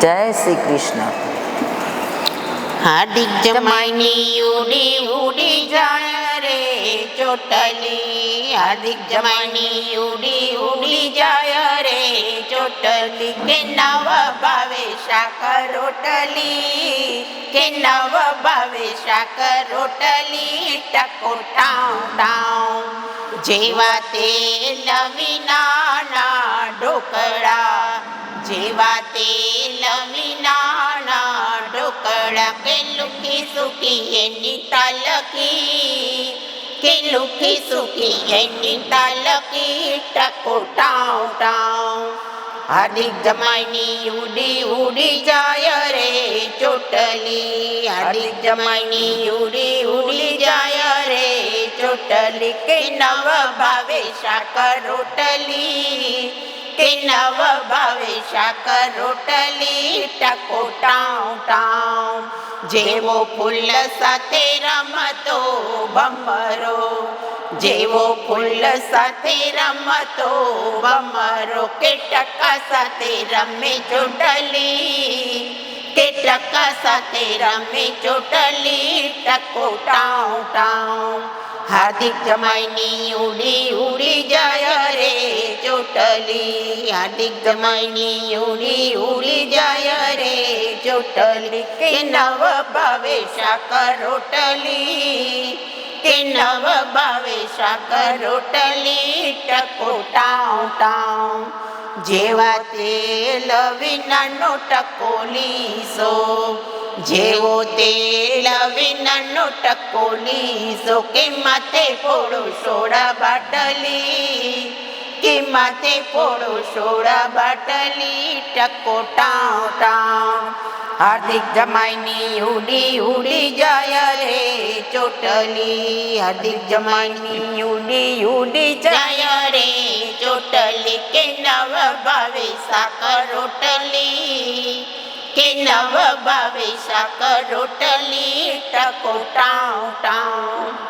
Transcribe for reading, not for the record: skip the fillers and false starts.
જય શ્રી કૃષ્ણ. હાર્દિક જમાઈની ઉડી ઉડી જાય રે ચોટલી, હાર્દિક જમાઈની ઉડી ઉડી જાય રે ચોટલી, કે નવ ભાવે શાક રોટલી, કે નવ ભાવે શાક રોટલી, ટકો ટાઉ ટાઉ, જેવા તેલ વિનાના ઢોકળા, જેવા તેલ વિનાના ઢોકળા, કે લુખી સુખી એની તાલકી, કે લુખી સુખી એની તાલકી, ટકો ટાઉ ટાઉ. હાર્દિક જમાઈની ઉડી ઉડી જાય રે ચોટલી, હાર્દિક જમાઈની ઉડી ઉડી જાય રે ચોટલી, કે નવ ભાવે શાક રોટલી, કે નવ ભાવે શાક રોટલી, ટકો ટાઉ ટાઉ, જેવો ફૂલ સાથે રમતો ભમરો, જેવો ફૂલ સાથે રમતો ભમરો, કે ટકા સાથે રમે ચોટલી, કે ટકા સાથે રમે ચોટલી, ટકો ટાઉ ટાઉ. હાર્દિક જમાઈની ઉડી ઉડી જાય રે ચોટલી, હાર્દિક જમાઈની ઉડી ઉડી જાય રે ચોટલી, કે નવ ભાવે શાક રોટલી, કે નવ ભાવે શાક રોટલી, ટકો ટાઉ ટાઉ, જેવા તેલ વિનાનો ટકો લીસો, જેવો તેલ વિનાનો ટકો લીસો, કે માથે ફોડો સોડા બાટલી, કે માથે ફોડો સોડા બાટલી, ટકો ટાઉ ટાઉ. હાર્દિક જમાઈની ઉડી ઉડી જાય રે ચોટલી, હાર્દિક જમાઈની ઉડી ઉડી જાય રે ચોટલી, કે નવ ભાવે શાક રોટલી, કે નવ ભાવે શાક રોટલી, ટકો ટાઉ ટાઉ.